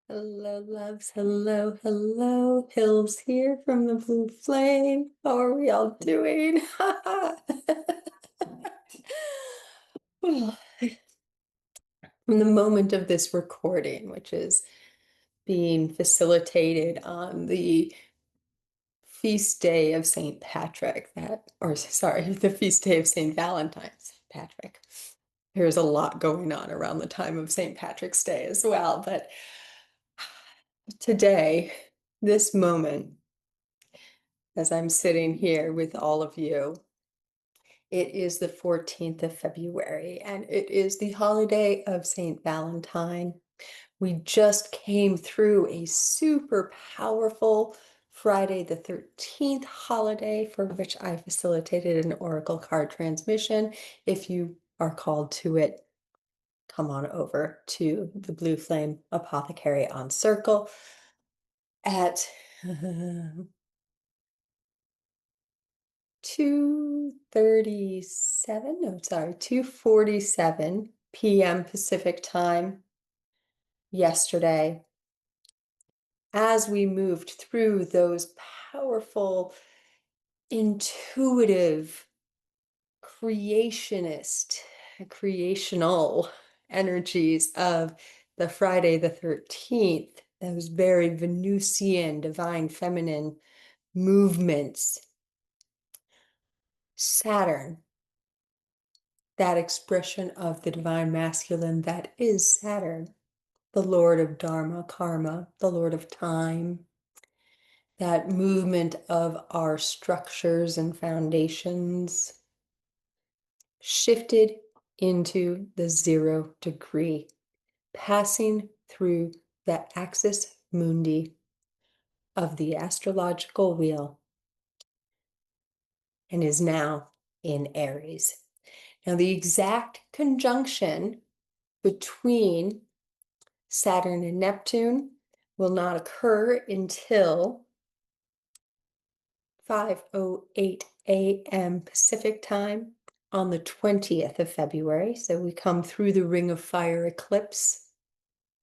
Hello, loves. Hello, hello. Hills here from the Blue Flame. How are we all doing? From the moment of this recording, which is being facilitated on the feast day of St. Patrick, the feast day of St. Valentine's, Patrick. There's a lot going on around the time of St. Patrick's Day as well, but today, this moment, as I'm sitting here with all of you, it is the 14th of February, and it is the holiday of St. Valentine. We just came through a super powerful Friday the 13th holiday for which I facilitated an oracle card transmission. If you are called to it, come on over to the Blue Flame Apothecary on Circle at 2:47 p.m. Pacific time yesterday, as we moved through those powerful, intuitive, creational energies of the Friday the 13th, those very Venusian, divine feminine movements. Saturn, that expression of the divine masculine that is Saturn, the Lord of Dharma, Karma, the Lord of Time, that movement of our structures and foundations, shifted into the 0 degree, passing through the axis mundi of the astrological wheel, and is now in Aries. Now, the exact conjunction between Saturn and Neptune will not occur until 5:08 a.m. Pacific time on the 20th of February. So we come through the Ring of Fire eclipse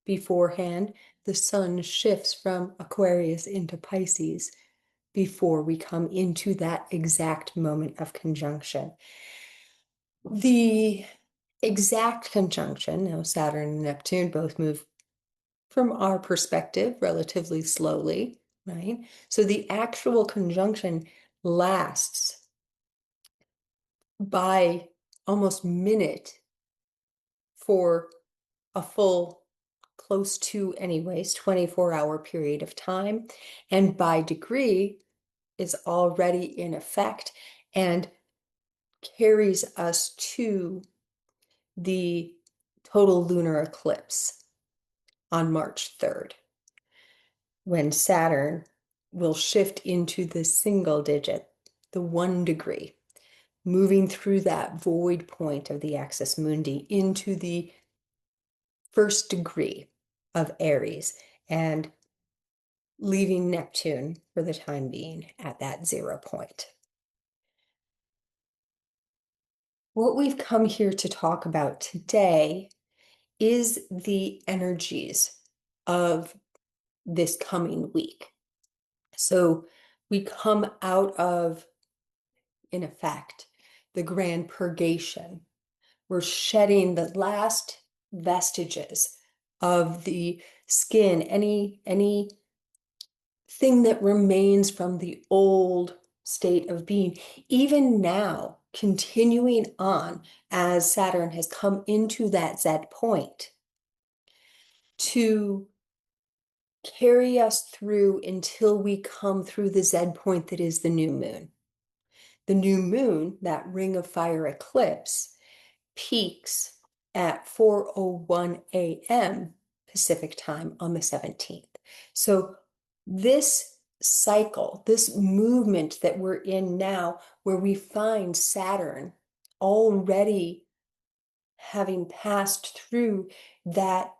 beforehand. The sun shifts from Aquarius into Pisces before we come into that exact moment of conjunction. The exact conjunction, now Saturn and Neptune both move from our perspective relatively slowly, right? So the actual conjunction lasts by almost minute for a full, close to anyways, 24-hour period of time, and by degree is already in effect and carries us to the total lunar eclipse on March 3rd, when Saturn will shift into the single digit, the 1 degree, moving through that void point of the axis mundi into the 1st degree of Aries and leaving Neptune for the time being at that 0 point. What we've come here to talk about today is the energies of this coming week. So we come out of, in effect, the grand purgation. We're shedding the last vestiges of the skin, anything that remains from the old state of being. Even now, continuing on as Saturn has come into that Z point to carry us through until we come through the Z point that is the new moon. The new moon, that ring of fire eclipse, peaks at 4:01 a.m. Pacific time on the 17th. So this cycle, this movement that we're in now, where we find Saturn already having passed through that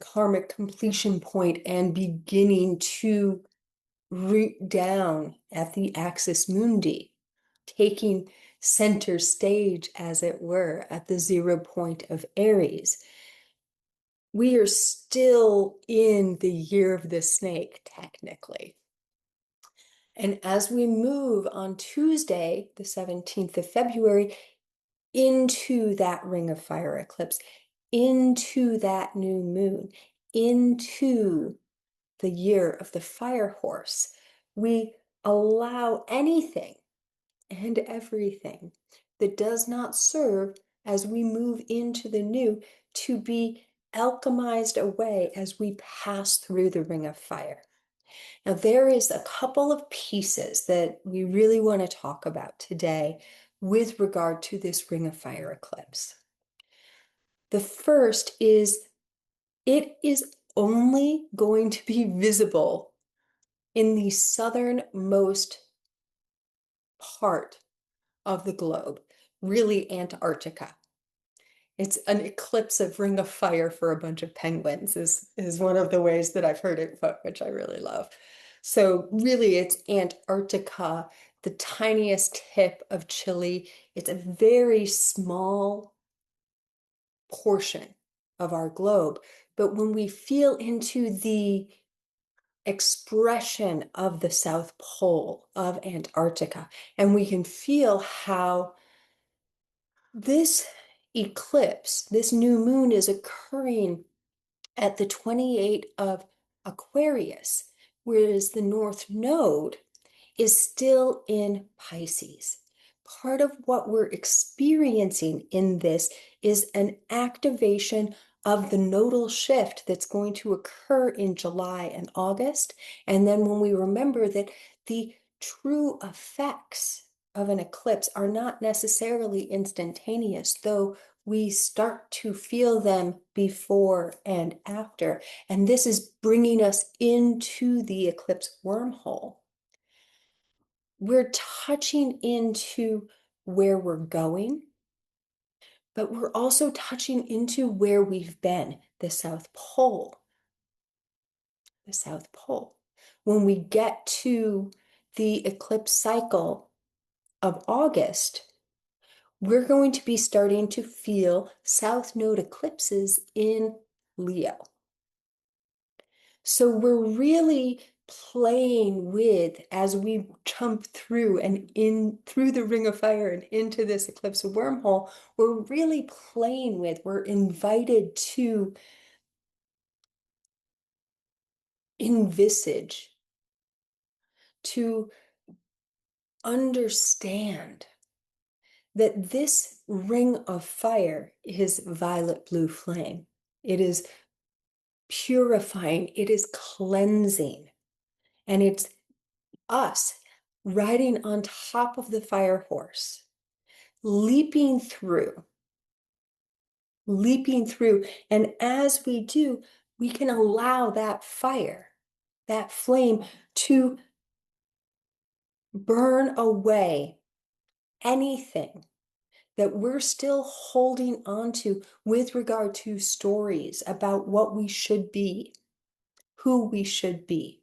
karmic completion point and beginning to root down at the axis mundi, taking center stage, as it were, at the 0 point of Aries. we are still in the year of the snake, technically. And as we move on Tuesday, the 17th of February, into that ring of fire eclipse, into that new moon, into the year of the fire horse, we allow anything and everything that does not serve as we move into the new to be alchemized away as we pass through the ring of fire. Now, there is a couple of pieces that we really want to talk about today with regard to this ring of fire eclipse. The first is it is only going to be visible in the southernmost part of the globe, really Antarctica. It's an eclipse of ring of fire for a bunch of penguins is one of the ways that I've heard it put, which I really love. So really it's Antarctica, the tiniest tip of Chile. It's a very small portion of our globe. But when we feel into the expression of the South Pole of Antarctica, and we can feel how this eclipse, this new moon, is occurring at the 28 of Aquarius, whereas the North Node is still in Pisces. Part of what we're experiencing in this is an activation of the nodal shift that's going to occur in July and August. And then when we remember that the true effects of an eclipse are not necessarily instantaneous, though we start to feel them before and after. And this is bringing us into the eclipse wormhole. We're touching into where we're going, but we're also touching into where we've been, the South Pole. The South Pole. When we get to the eclipse cycle of August, we're going to be starting to feel South Node eclipses in Leo. So we're really playing with, as we jump through and in through the ring of fire and into this eclipse wormhole, we're really playing with, we're invited to envisage, to understand that this ring of fire is violet blue flame. It is purifying, it is cleansing, and it's us riding on top of the fire horse, leaping through. And as we do, we can allow that fire, that flame, to burn away anything that we're still holding on to with regard to stories about what we should be, who we should be,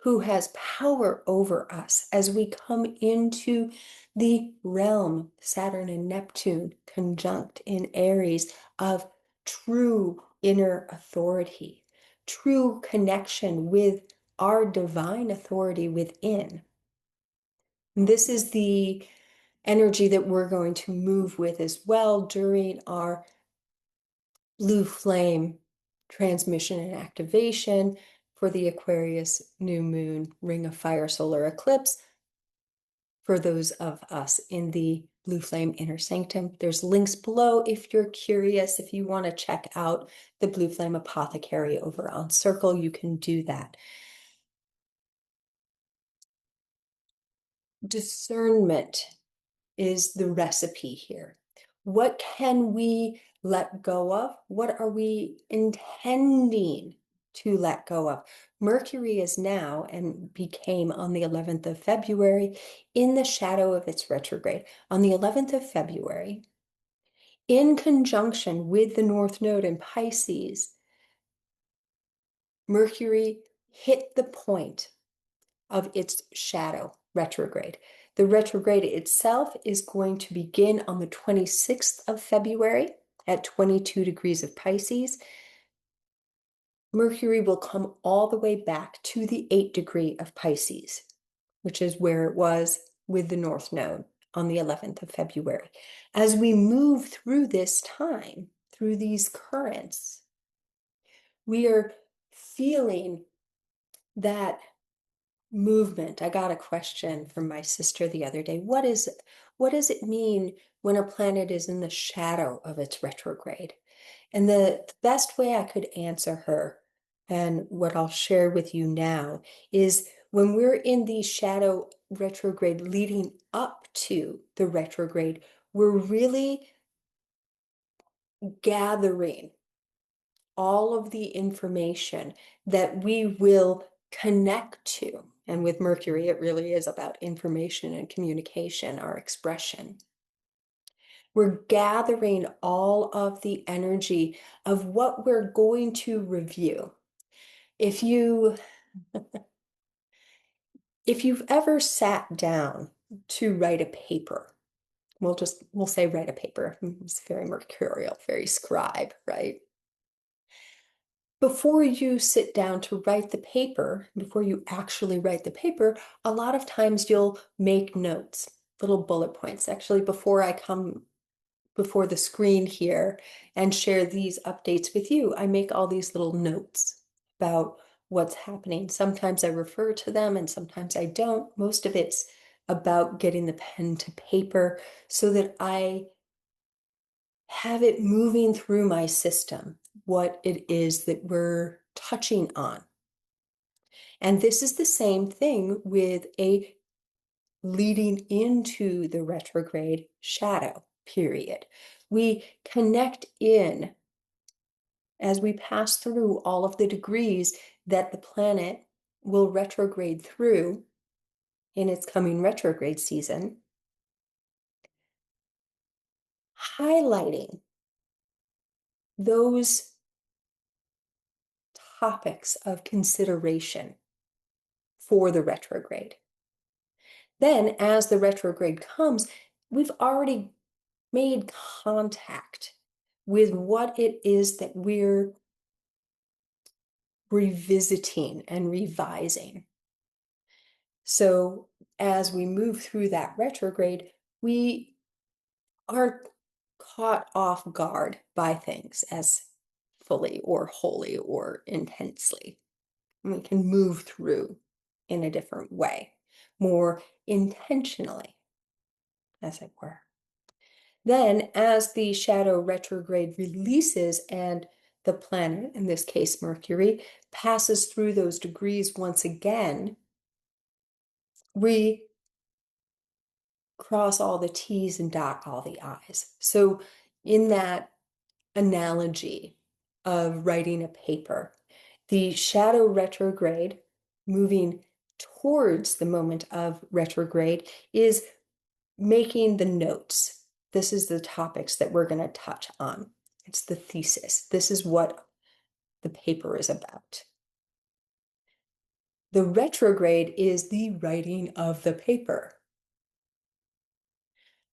who has power over us as we come into the realm, Saturn and Neptune conjunct in Aries, of true inner authority, true connection with our divine authority within. And this is the energy that we're going to move with as well during our blue flame transmission and activation for the Aquarius new moon ring of fire solar eclipse. For those of us in the blue flame inner sanctum, there's links below if you're curious. If you want to check out the blue flame apothecary over on Circle, you can do that. Discernment is the recipe here. What can we let go of? What are we intending to let go of? Mercury is now, and became on the 11th of February, in the shadow of its retrograde. On the 11th of February, in conjunction with the North Node in Pisces, Mercury hit the point of its shadow retrograde. The retrograde itself is going to begin on the 26th of February at 22 degrees of Pisces. Mercury will come all the way back to the 8th degree of Pisces, which is where it was with the North Node on the 11th of February. As we move through this time, through these currents, we are feeling that movement. I got a question from my sister the other day. What does it mean when a planet is in the shadow of its retrograde? And the best way I could answer her, and what I'll share with you now, is when we're in the shadow retrograde leading up to the retrograde, we're really gathering all of the information that we will connect to. And with Mercury, it really is about information and communication, our expression. We're gathering all of the energy of what we're going to review. If you've ever sat down to write a paper, we'll say write a paper. It's very mercurial, very scribe, right? Before you sit down to write the paper, before you actually write the paper, a lot of times you'll make notes, little bullet points. Actually, before I come before the screen here and share these updates with you, I make all these little notes about what's happening. Sometimes I refer to them and sometimes I don't. Most of it's about getting the pen to paper so that I have it moving through my system, what it is that we're touching on. And this is the same thing with a leading into the retrograde shadow period. We connect in as we pass through all of the degrees that the planet will retrograde through in its coming retrograde season, highlighting those topics of consideration for the retrograde. Then, as the retrograde comes, we've already made contact with what it is that we're revisiting and revising. So, as we move through that retrograde, we are caught off guard by things as fully or wholly or intensely. And we can move through in a different way, more intentionally, as it were. Then, as the shadow retrograde releases and the planet, in this case Mercury, passes through those degrees once again, we cross all the T's and dot all the I's. So, in that analogy of writing a paper, the shadow retrograde moving towards the moment of retrograde is making the notes. This is the topics that we're going to touch on. It's the thesis. This is what the paper is about. The retrograde is the writing of the paper.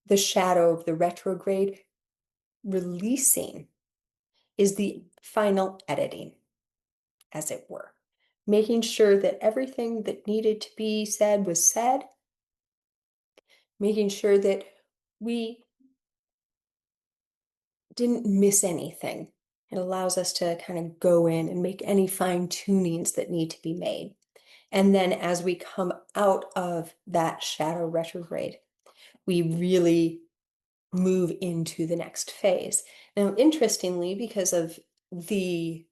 The shadow of the retrograde releasing is the final editing, as it were, making sure that everything that needed to be said was said, making sure that we didn't miss anything. It allows us to kind of go in and make any fine tunings that need to be made. And then as we come out of that shadow retrograde, we really move into the next phase. Now, interestingly, because of the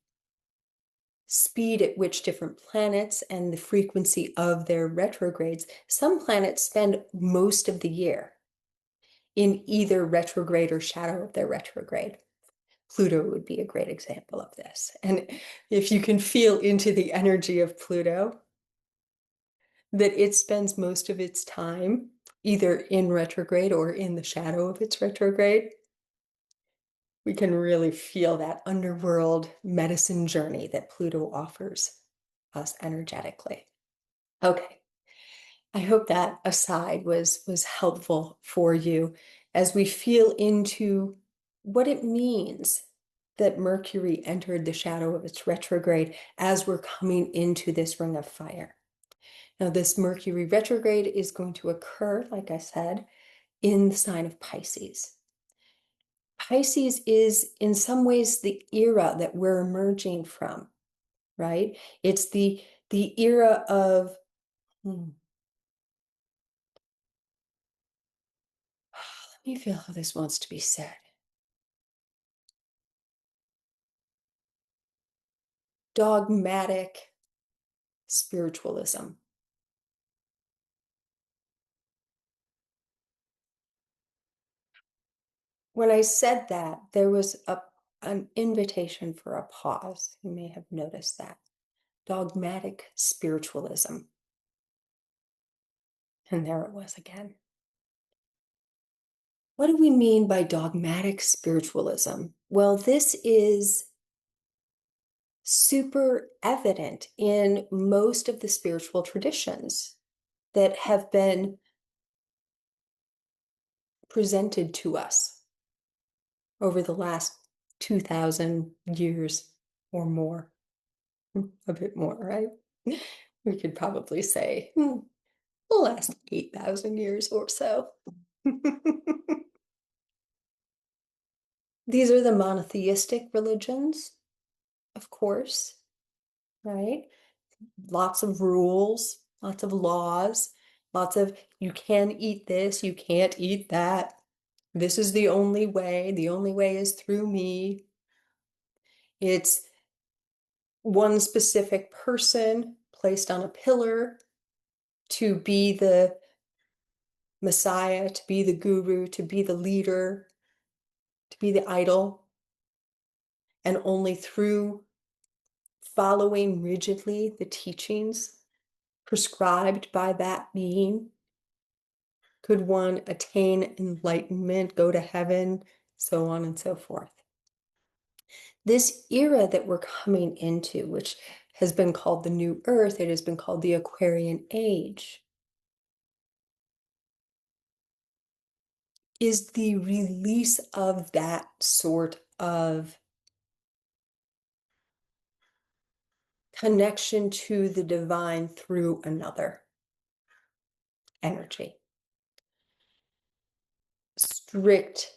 speed at which different planets and the frequency of their retrogrades, some planets spend most of the year in either retrograde or shadow of their retrograde. Pluto would be a great example of this. And if you can feel into the energy of Pluto, that it spends most of its time either in retrograde or in the shadow of its retrograde, we can really feel that underworld medicine journey that Pluto offers us energetically. Okay, I hope that aside was helpful for you as we feel into what it means that Mercury entered the shadow of its retrograde as we're coming into this ring of fire. Now, this Mercury retrograde is going to occur, like I said, in the sign of Pisces. Pisces is in some ways the era that we're emerging from, right? It's the era of let me feel how this wants to be said. Dogmatic spiritualism. When I said that, there was an invitation for a pause. You may have noticed that. Dogmatic spiritualism. And there it was again. What do we mean by dogmatic spiritualism? Well, this is super evident in most of the spiritual traditions that have been presented to us over the last 2,000 years or more. A bit more, right? We could probably say the last 8,000 years or so. These are the monotheistic religions, of course, right? Lots of rules, lots of laws, lots of you can eat this, you can't eat that. This is the only way is through me. It's one specific person placed on a pillar to be the Messiah, to be the guru, to be the leader, to be the idol. And only through following rigidly the teachings prescribed by that being could one attain enlightenment, go to heaven, so on and so forth. This era that we're coming into, which has been called the New Earth, it has been called the Aquarian Age, is the release of that sort of connection to the divine through another energy. Strict,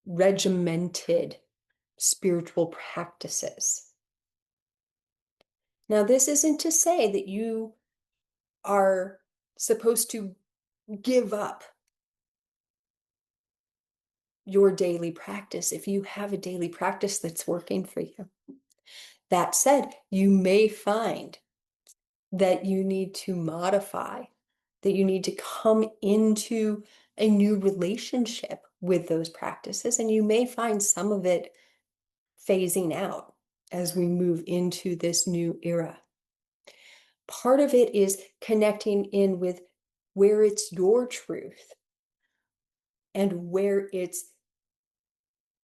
regimented spiritual practices. Now, this isn't to say that you are supposed to give up your daily practice if you have a daily practice that's working for you. That said, you may find that you need to modify, that you need to come into a new relationship with those practices, and you may find some of it phasing out as we move into this new era. Part of it is connecting in with where it's your truth and where it's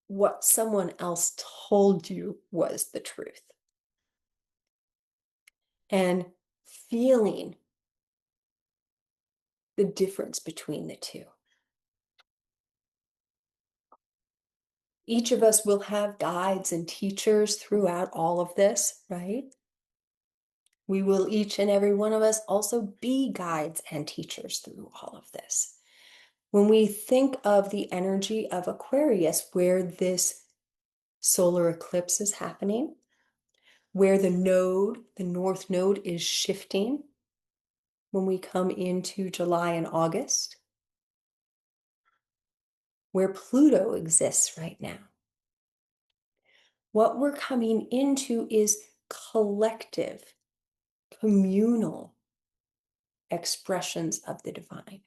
what someone else told you was the truth. And feeling the difference between the two. Each of us will have guides and teachers throughout all of this, right? We will each and every one of us also be guides and teachers through all of this. When we think of the energy of Aquarius, where this solar eclipse is happening, where the node, the north node, is shifting when we come into July and August, where Pluto exists right now. What we're coming into is collective, communal expressions of the divine.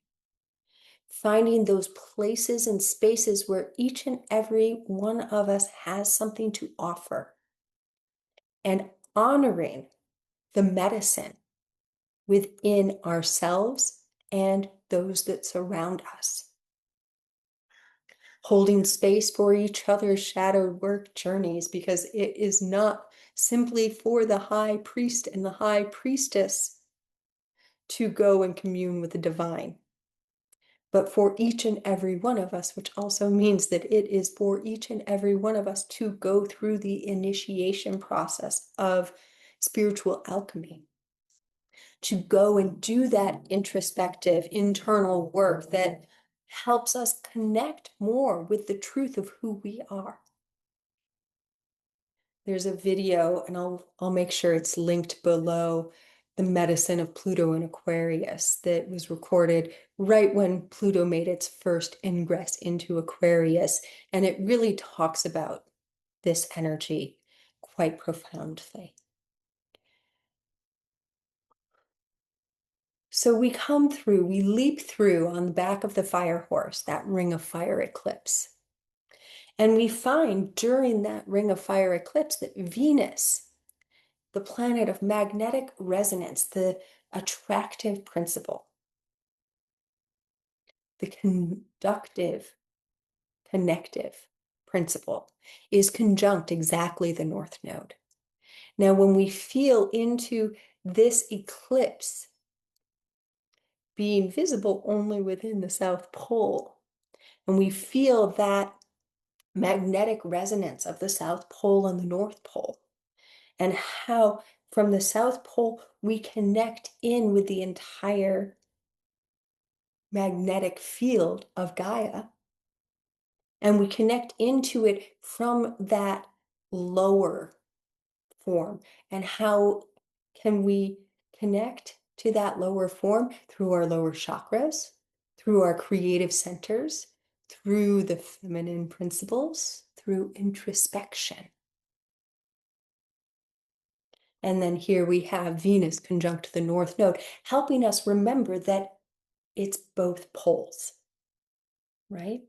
Finding those places and spaces where each and every one of us has something to offer, and honoring the medicine within ourselves and those that surround us. Holding space for each other's shadowed work journeys, because it is not simply for the high priest and the high priestess to go and commune with the divine. but for each and every one of us, which also means that it is for each and every one of us to go through the initiation process of spiritual alchemy, to go and do that introspective internal work that helps us connect more with the truth of who we are. There's a video, and I'll make sure it's linked below, the medicine of Pluto in Aquarius, that was recorded right when Pluto made its first ingress into Aquarius. And it really talks about this energy quite profoundly. So we come through, we leap through on the back of the fire horse, that ring of fire eclipse. And we find during that ring of fire eclipse that Venus, the planet of magnetic resonance, the attractive principle, the conductive, connective principle, is conjunct exactly the North Node. Now, when we feel into this eclipse being visible only within the South Pole, and we feel that magnetic resonance of the South Pole and the North Pole, and how from the South Pole we connect in with the entire magnetic field of Gaia, and we connect into it from that lower form. And how can we connect to that lower form? Through our lower chakras, through our creative centers, through the feminine principles, through introspection. And then here we have Venus conjunct the North Node, helping us remember that it's both poles, right?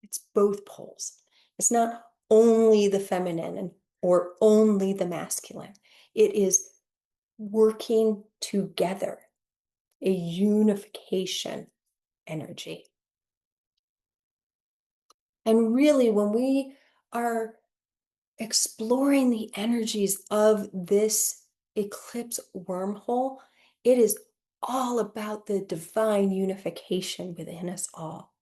It's both poles. It's not only the feminine or only the masculine. It is working together, a unification energy. And really, when we are exploring the energies of this eclipse wormhole, it is all about the divine unification within us all.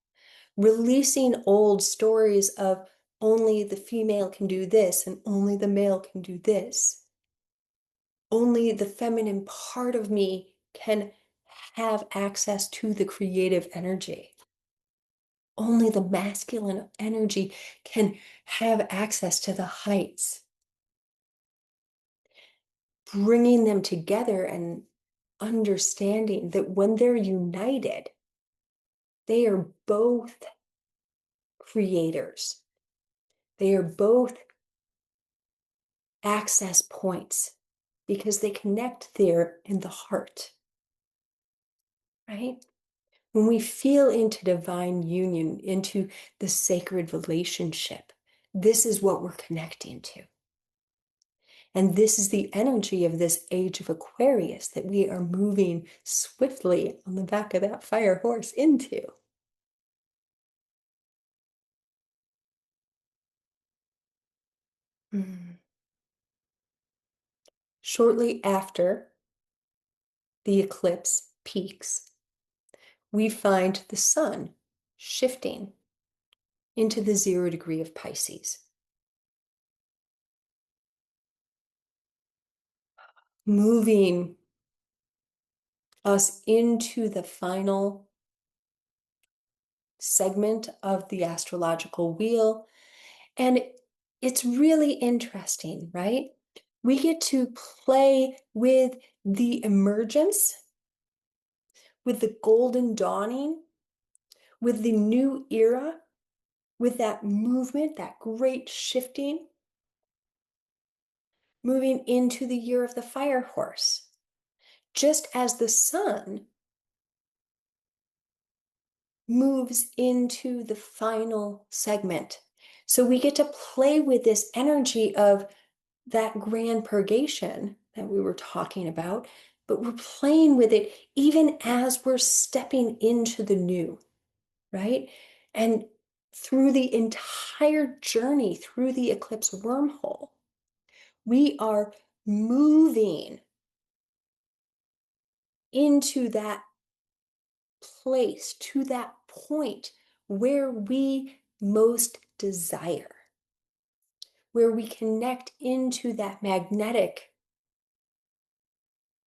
Releasing old stories of only the female can do this and only the male can do this. Only the feminine part of me can have access to the creative energy. Only the masculine energy can have access to the heights. Bringing them together and understanding that when they're united, they are both creators. They are both access points because they connect there in the heart, right? When we feel into divine union, into the sacred relationship, this is what we're connecting to. And this is the energy of this age of Aquarius that we are moving swiftly on the back of that fire horse into. Shortly after the eclipse peaks, we find the sun shifting into the 0 degree of Pisces, moving us into the final segment of the astrological wheel. And it's really interesting, right? We get to play with the emergence, with the golden dawning, with the new era, with that movement, that great shifting, moving into the year of the fire horse. Just as the sun moves into the final segment. So we get to play with this energy of that grand purgation that we were talking about, but we're playing with it even as we're stepping into the new, right? And through the entire journey through the eclipse wormhole, we are moving into that place, to that point where we most desire, where we connect into that magnetic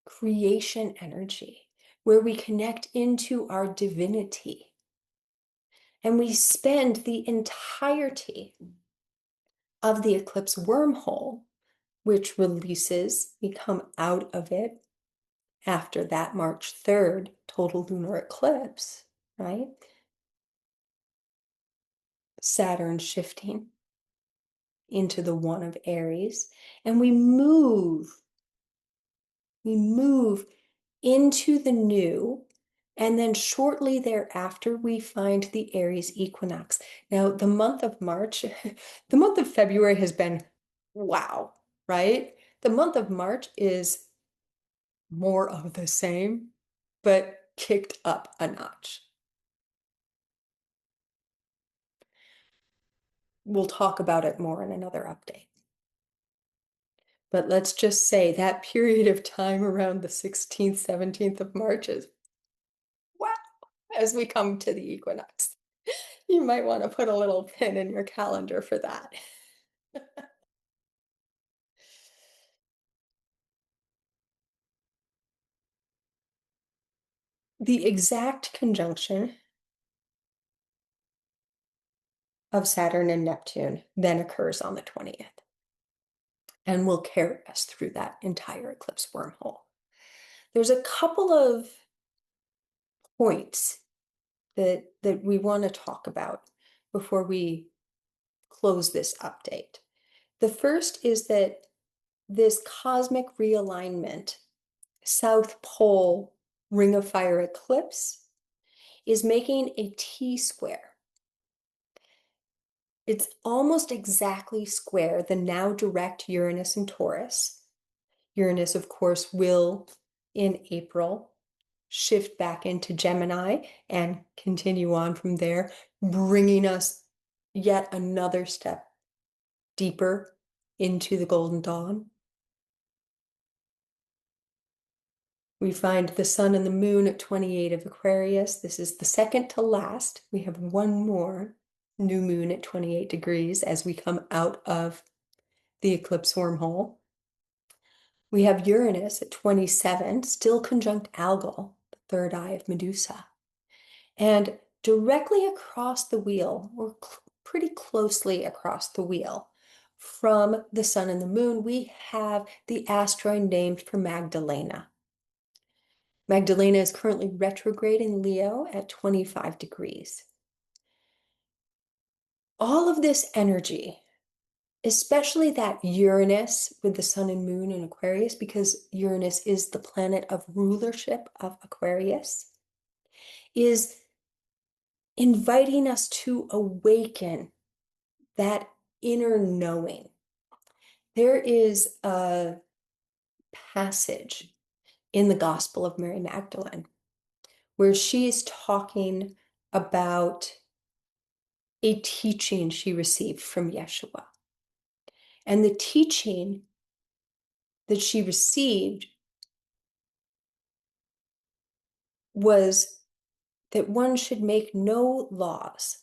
creation energy, where we connect into our divinity. And we spend the entirety of the eclipse wormhole, which releases, we come out of it after that March 3rd total lunar eclipse, right? Saturn shifting into the one of Aries, and we move into the new, and then shortly thereafter we find the Aries equinox. Now, the month of March, the month of February has been wow, right? The month of March is more of the same, but kicked up a notch. We'll talk about it more in another update. But let's just say that period of time around the 16th, 17th of March is wow, as we come to the equinox. You might want to put a little pin in your calendar for that. The exact conjunction of Saturn and Neptune then occurs on the 20th and will carry us through that entire eclipse wormhole. There's a couple of points that we want to talk about before we close this update. The first is that this cosmic realignment, South Pole Ring of Fire eclipse, is making a T-square. It's almost exactly square the now direct Uranus and Taurus. Uranus, of course, will, in April, shift back into Gemini and continue on from there, bringing us yet another step deeper into the Golden Dawn. We find the sun and the moon at 28 of Aquarius. This is the second to last. We have one more new moon at 28 degrees as we come out of the eclipse wormhole. We have Uranus at 27, still conjunct Algol, the third eye of Medusa. And directly across the wheel, or pretty closely across the wheel, from the sun and the moon, we have the asteroid named for Magdalena. Magdalena is currently retrograde in Leo at 25 degrees. All of this energy, especially that Uranus with the sun and moon in Aquarius, because Uranus is the planet of rulership of Aquarius, is inviting us to awaken that inner knowing. There is a passage in the Gospel of Mary Magdalene where she is talking about a teaching she received from Yeshua. And the teaching that she received was that one should make no laws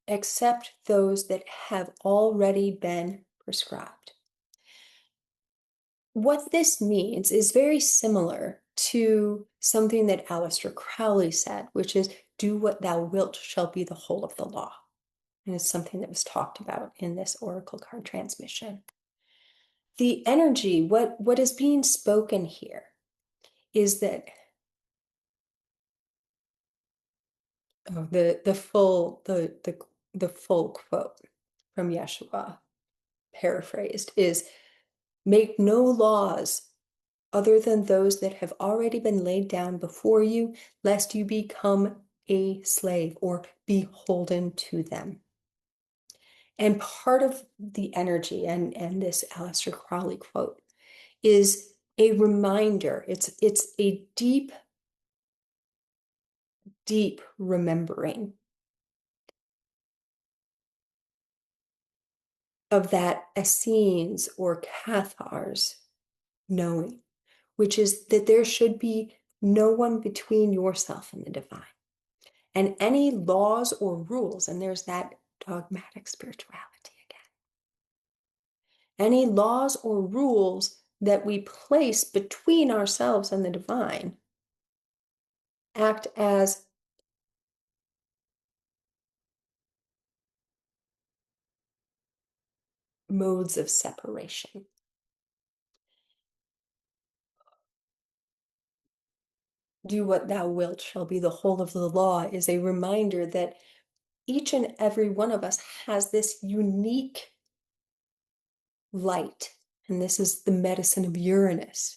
except those that have already been prescribed. What this means is very similar to something that Aleister Crowley said, which is, do what thou wilt shall be the whole of the law. And it's something that was talked about in this oracle card transmission. The energy, what is being spoken here is that the full quote from Yeshua, paraphrased, is make no laws other than those that have already been laid down before you, lest you become a slave or beholden to them. And part of the energy and this Aleister Crowley quote is a reminder. It's a deep, deep remembering of that Essenes or Cathars knowing, which is that there should be no one between yourself and the divine. And any laws or rules, and there's that dogmatic spirituality again, any laws or rules that we place between ourselves and the divine act as modes of separation. Do what thou wilt shall be the whole of the law is a reminder that each and every one of us has this unique light. And this is the medicine of Uranus.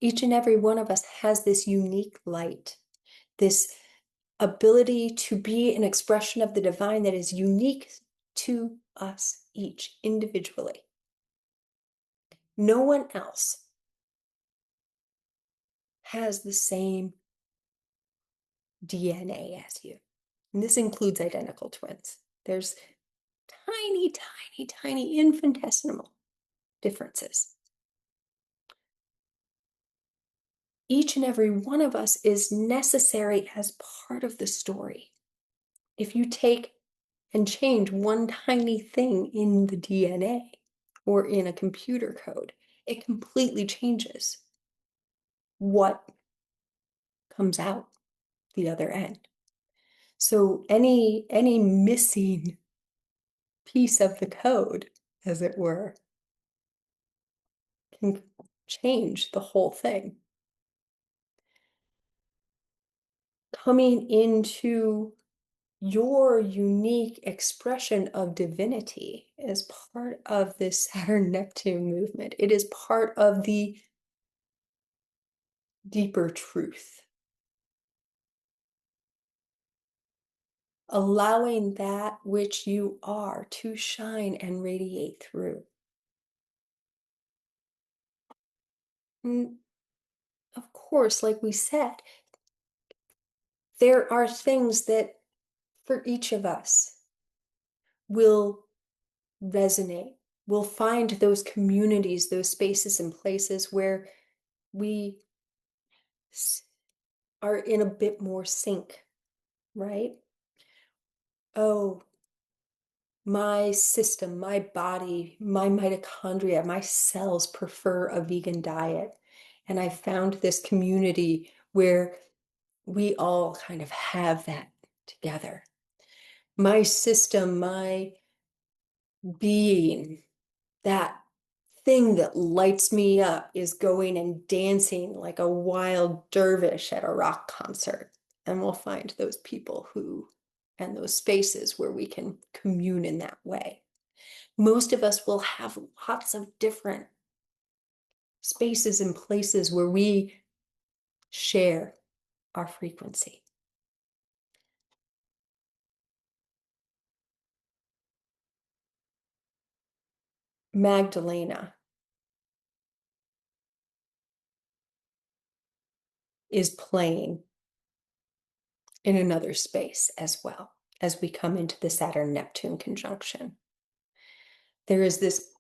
Each and every one of us has this unique light, this ability to be an expression of the divine that is unique to us each individually. No one else has the same DNA as you. And this includes identical twins. There's tiny, tiny, tiny infinitesimal differences. Each and every one of us is necessary as part of the story. If you take and change one tiny thing in the DNA or in a computer code, it completely changes what comes out the other end. So any missing piece of the code, as it were, can change the whole thing. Coming into your unique expression of divinity is part of this Saturn-Neptune movement. It is part of the deeper truth. Allowing that which you are to shine and radiate through. And of course, like we said, there are things that for each of us will resonate. We'll find those communities, those spaces and places where we are in a bit more sync, right? Oh, my system, my body, my mitochondria, my cells prefer a vegan diet. And I found this community where we all kind of have that together. My system, my being, that thing that lights me up is going and dancing like a wild dervish at a rock concert. And we'll find those people who, and those spaces where we can commune in that way. Most of us will have lots of different spaces and places where we share our frequency. Magdalena is playing in another space as well as we come into the Saturn-Neptune conjunction. There is this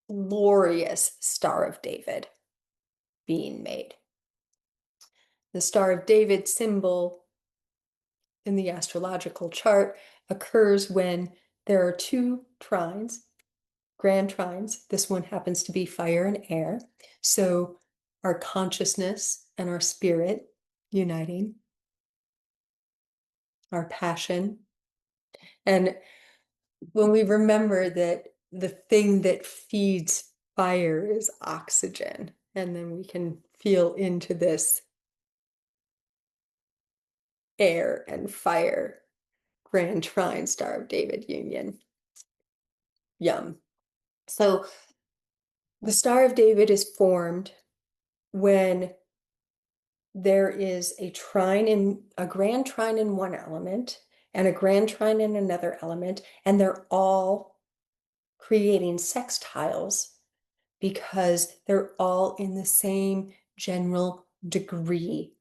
glorious Star of David being made. The Star of David symbol in the astrological chart occurs when there are two trines, grand trines. This one happens to be fire and air. So our consciousness and our spirit uniting, our passion. And when we remember that the thing that feeds fire is oxygen, and then we can feel into this air and fire grand trine Star of David union. Yum. So the Star of David is formed when there is a grand trine in one element and a grand trine in another element, and they're all creating sextiles because they're all in the same general degree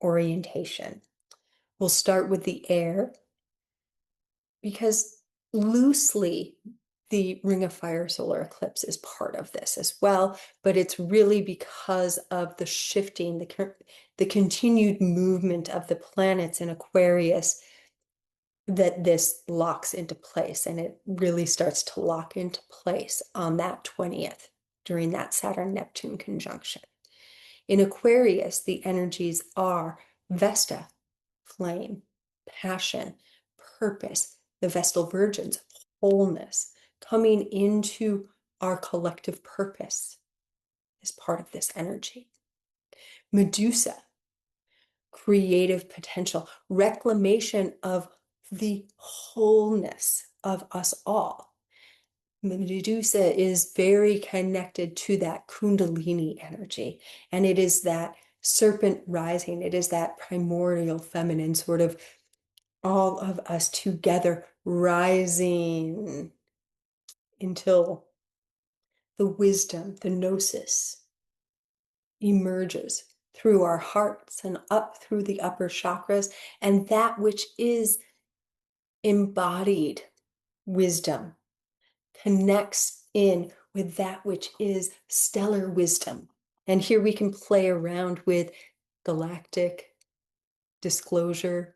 orientation. We'll start with the air because loosely the Ring of Fire solar eclipse is part of this as well, but it's really because of the shifting, the continued movement of the planets in Aquarius that this locks into place, and it really starts to lock into place on that 20th during that Saturn-Neptune conjunction. In Aquarius, the energies are Vesta, flame, passion, purpose, the Vestal Virgins, wholeness, coming into our collective purpose is part of this energy. Medusa, creative potential, reclamation of the wholeness of us all. Medusa is very connected to that Kundalini energy, and it is that serpent rising. It is that primordial feminine, sort of all of us together rising until the wisdom, the gnosis, emerges through our hearts and up through the upper chakras, and that which is embodied wisdom connects in with that which is stellar wisdom. And here we can play around with galactic disclosure,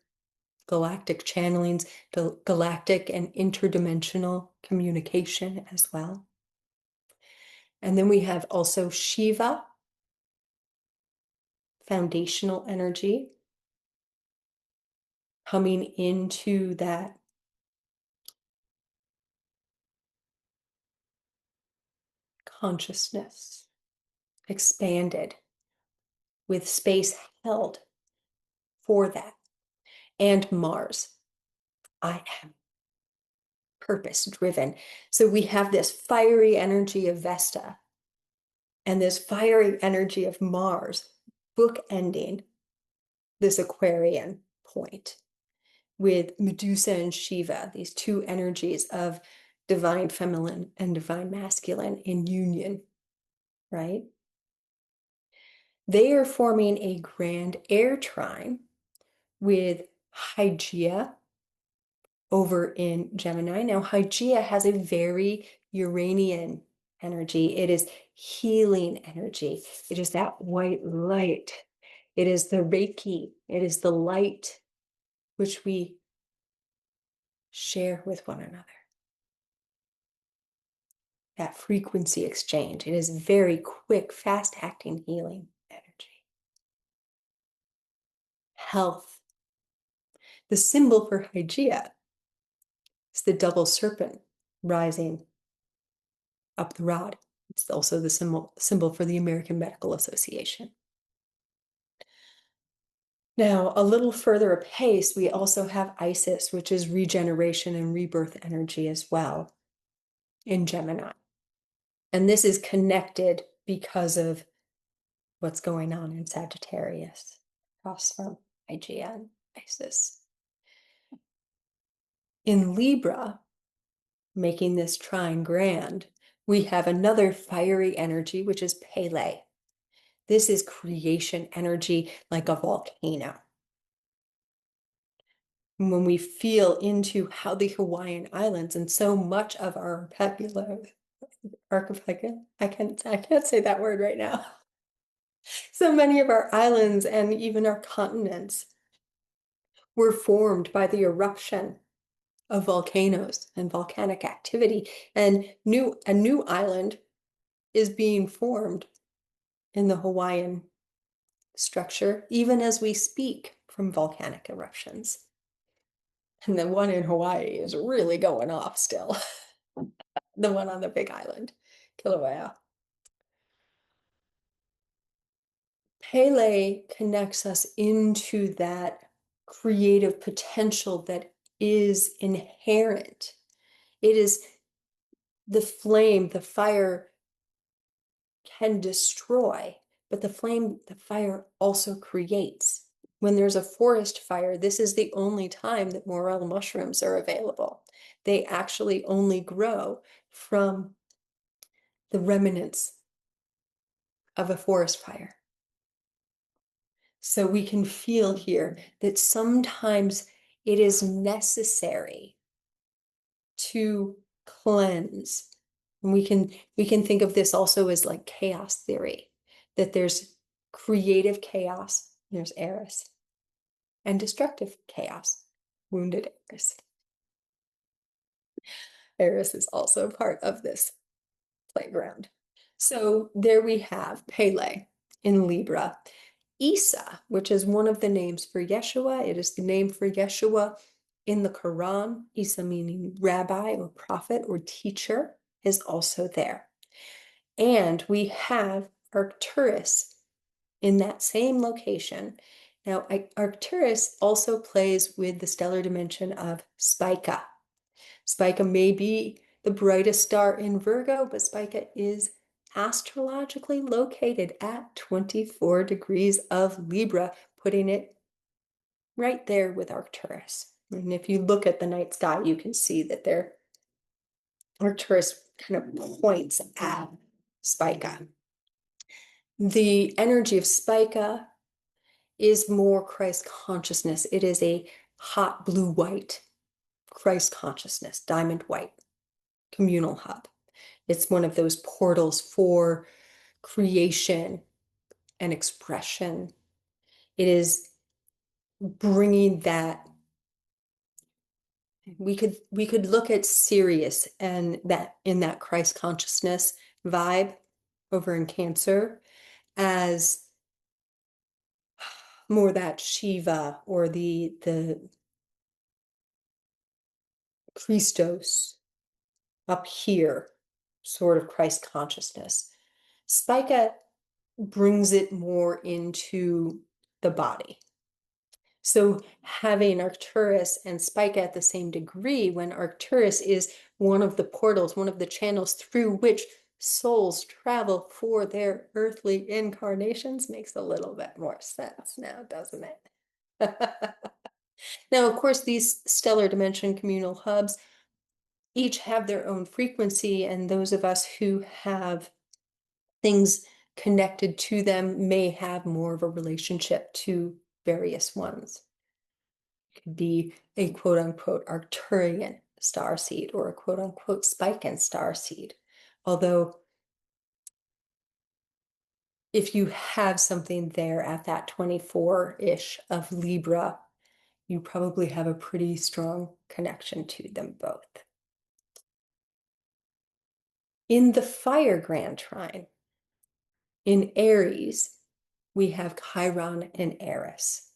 galactic channelings, galactic and interdimensional communication as well. And then we have also Shiva, foundational energy, coming into that consciousness, expanded with space held for that. And Mars, I am purpose driven. So we have this fiery energy of Vesta and this fiery energy of Mars bookending this Aquarian point with Medusa and Shiva, these two energies of divine feminine and divine masculine in union, right? They are forming a grand air trine with Hygeia over in Gemini. Now, Hygeia has a very Uranian energy. It is healing energy. It is that white light. It is the Reiki. It is the light which we share with one another. That frequency exchange. It is very quick, fast-acting healing energy. Health. The symbol for Hygeia is the double serpent rising up the rod. It's also the symbol for the American Medical Association. Now, a little further apace, we also have Isis, which is regeneration and rebirth energy as well in Gemini. And this is connected because of what's going on in Sagittarius, across from Hygeia and Isis. In Libra, making this trine grand, we have another fiery energy, which is Pele. This is creation energy like a volcano. When we feel into how the Hawaiian Islands and so much of our archipelago, I can't say that word right now. So many of our islands and even our continents were formed by the eruption of volcanoes and volcanic activity, and a new island is being formed in the Hawaiian structure, even as we speak, from volcanic eruptions. And the one in Hawaii is really going off still. The one on the Big Island, Kilauea. Pele connects us into that creative potential that is inherent. It is the flame, the fire can destroy, but the fire also creates. When there's a forest fire, this is the only time that morel mushrooms are available. They actually only grow from the remnants of a forest fire. So we can feel here that sometimes it is necessary to cleanse. And we can think of this also as like chaos theory, that there's creative chaos, there's Eris, and destructive chaos, wounded Eris. Eris is also part of this playground. So there we have Pele in Libra. Isa, which is one of the names for Yeshua. It is the name for Yeshua in the Quran. Isa meaning rabbi or prophet or teacher is also there. And we have Arcturus in that same location. Now, Arcturus also plays with the stellar dimension of Spica. Spica may be the brightest star in Virgo, but Spica is astrologically located at 24 degrees of Libra, putting it right there with Arcturus. And if you look at the night sky, you can see that Arcturus kind of points at Spica. The energy of Spica is more Christ consciousness. It is a hot blue-white Christ consciousness, diamond white, communal hub. It's one of those portals for creation and expression. It is bringing that. We could look at Sirius and that in that Christ consciousness vibe over in Cancer as more that Shiva or the Christos up here sort of Christ consciousness. Spica brings it more into the body. So having Arcturus and Spica at the same degree, when Arcturus is one of the portals, one of the channels through which souls travel for their earthly incarnations, makes a little bit more sense now, doesn't it? Now, of course, these stellar dimension communal hubs each have their own frequency, and those of us who have things connected to them may have more of a relationship to various ones. It could be a quote unquote Arcturian starseed or a quote unquote Spican starseed. Although, if you have something there at that 24-ish of Libra, you probably have a pretty strong connection to them both. In the fire grand trine, in Aries, we have Chiron and Eris,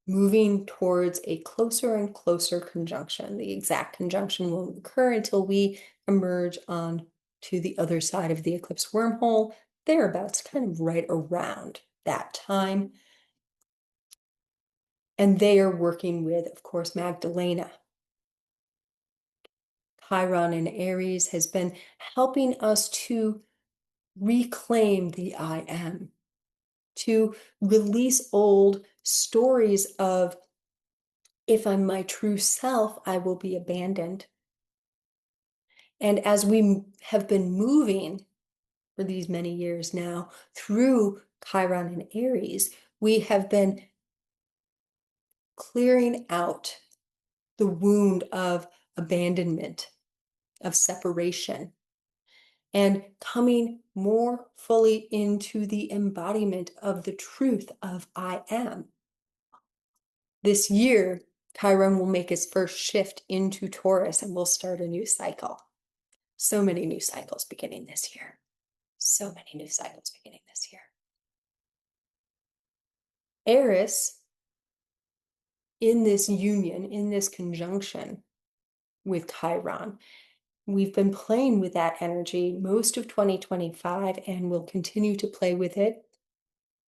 moving towards a closer and closer conjunction. The exact conjunction won't occur until we emerge on to the other side of the eclipse wormhole, thereabouts, kind of right around that time. And they are working with, of course, Magdalena. Chiron in Aries has been helping us to reclaim the I am, to release old stories of, if I'm my true self, I will be abandoned. And as we have been moving for these many years now through Chiron and Aries, we have been clearing out the wound of abandonment, of separation, and coming more fully into the embodiment of the truth of I am. This year, Chiron will make its first shift into Taurus and we'll start a new cycle. So many new cycles beginning this year. So many new cycles beginning this year. Eris, in this union, in this conjunction with Chiron, we've been playing with that energy most of 2025 and will continue to play with it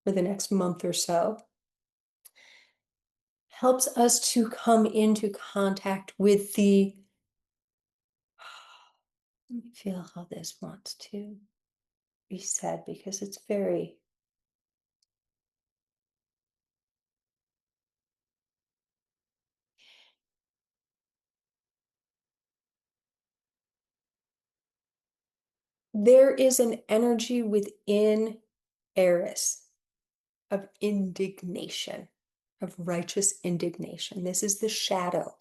for the next month or so. Helps us to come into contact with the, let me feel how this wants to be said, because it's very, there is an energy within Eris of indignation, of righteous indignation. This is the shadow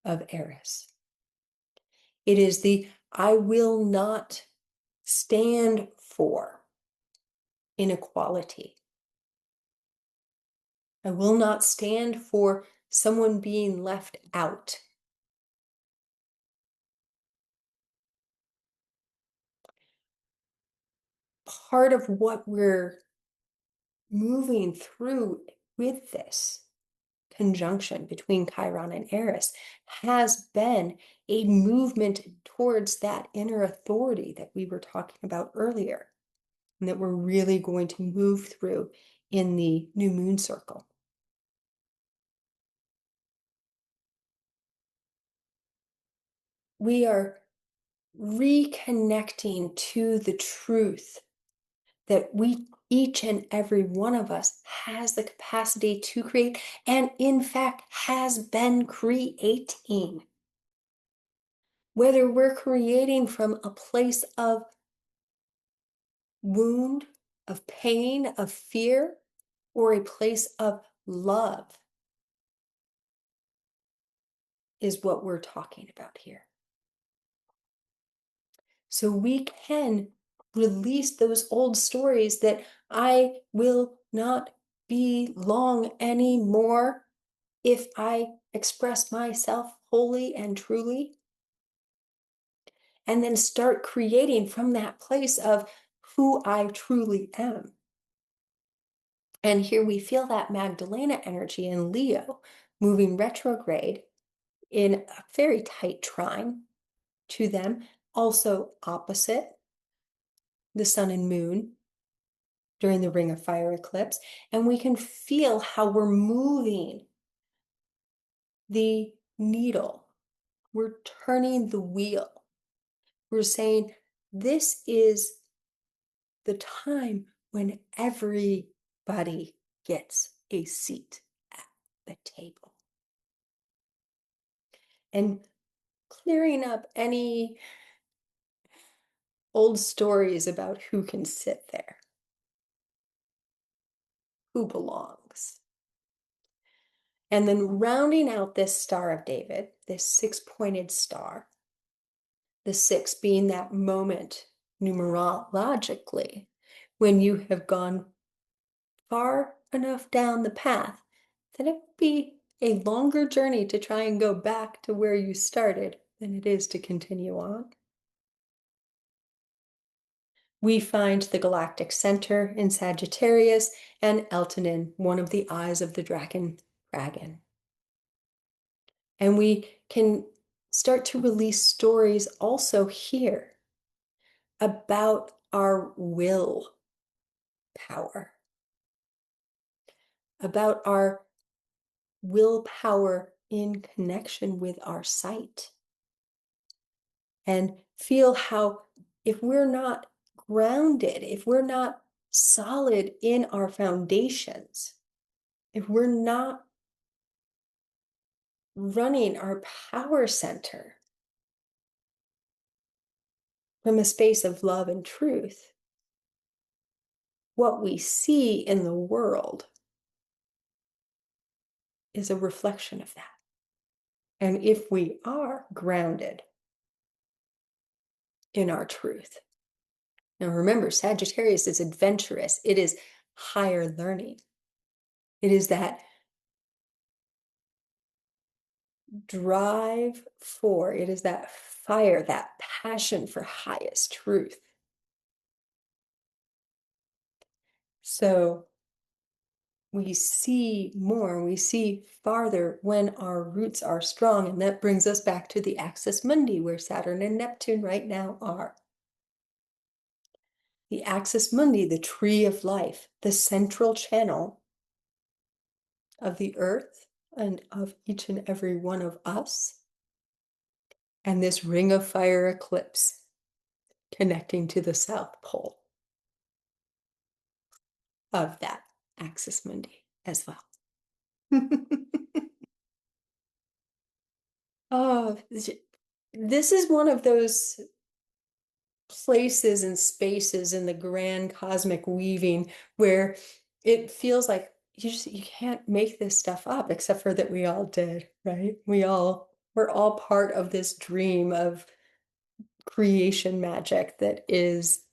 of Eris. It is the I will not stand for inequality. I will not stand for someone being left out. Part of what we're moving through with this conjunction between Chiron and Eris has been a movement towards that inner authority that we were talking about earlier, and that we're really going to move through in the new moon circle. We are reconnecting to the truth that we, each and every one of us, has the capacity to create, and in fact has been creating. Whether we're creating from a place of wound, of pain, of fear, or a place of love, is what we're talking about here. So we can release those old stories that I will not be long anymore if I express myself wholly and truly, and then start creating from that place of who I truly am. And here we feel that Magdalena energy in Leo moving retrograde in a very tight trine to them, also opposite the sun and moon during the Ring of Fire eclipse. And we can feel how we're moving the needle. We're turning the wheel. We're saying this is the time when everybody gets a seat at the table. And clearing up any old stories about who can sit there, who belongs. And then rounding out this Star of David, this six-pointed star, the six being that moment numerologically when you have gone far enough down the path that it would be a longer journey to try and go back to where you started than it is to continue on. We find the galactic center in Sagittarius and Eltanin, one of the eyes of the dragon. And we can start to release stories also here about our will power, about our willpower in connection with our sight. And feel how if we're not grounded, if we're not solid in our foundations, if we're not running our power center from a space of love and truth, what we see in the world is a reflection of that. And if we are grounded in our truth, now remember, Sagittarius is adventurous. It is higher learning. It is that drive for, it is that fire, that passion for highest truth. So we see more, we see farther when our roots are strong. And that brings us back to the axis mundi, where Saturn and Neptune right now are. The axis mundi, the tree of life, the central channel of the earth and of each and every one of us. And this ring of fire eclipse connecting to the South Pole of that axis mundi as well. Oh, this is one of those places and spaces in the grand cosmic weaving where it feels like you can't make this stuff up, except for that we all did, right? We're all part of this dream of creation magic that is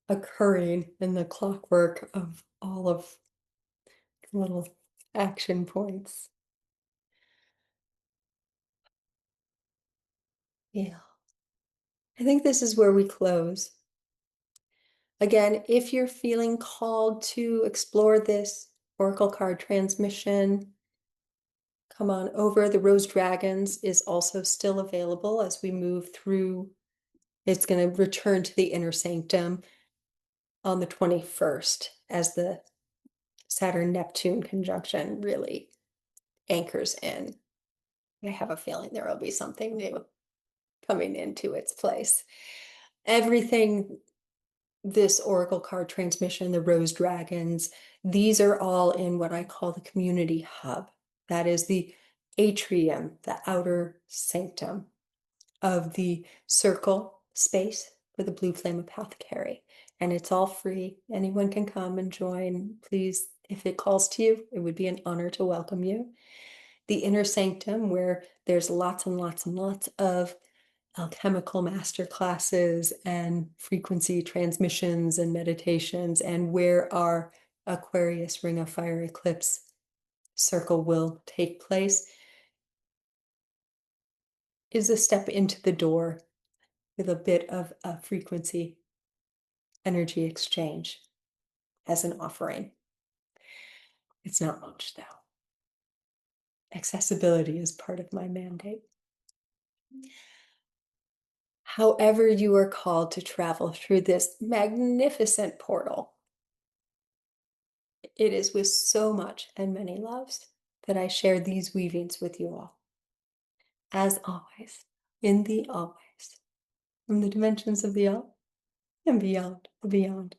occurring in the clockwork of all of the little action points. Yeah. I think this is where we close. Again, if you're feeling called to explore this oracle card transmission, come on over. The Rose Dragons is also still available as we move through. It's going to return to the inner sanctum on the 21st as the Saturn-Neptune conjunction really anchors in. I have a feeling there will be something new coming into its place. Everything, this oracle card transmission, the Rose Dragons, these are all in what I call the community hub. That is the atrium, the outer sanctum of the circle space for the Blue Flame Apothecary. And it's all free. Anyone can come and join. Please, if it calls to you, it would be an honor to welcome you. The inner sanctum, where there's lots and lots and lots of alchemical master classes and frequency transmissions and meditations, and where our Aquarius Ring of Fire eclipse circle will take place, is a step into the door with a bit of a frequency energy exchange as an offering. It's not much, though. Accessibility is part of my mandate. However, you are called to travel through this magnificent portal, it is with so much and many loves that I share these weavings with you all. As always, in the always, from the dimensions of the all and beyond the beyond.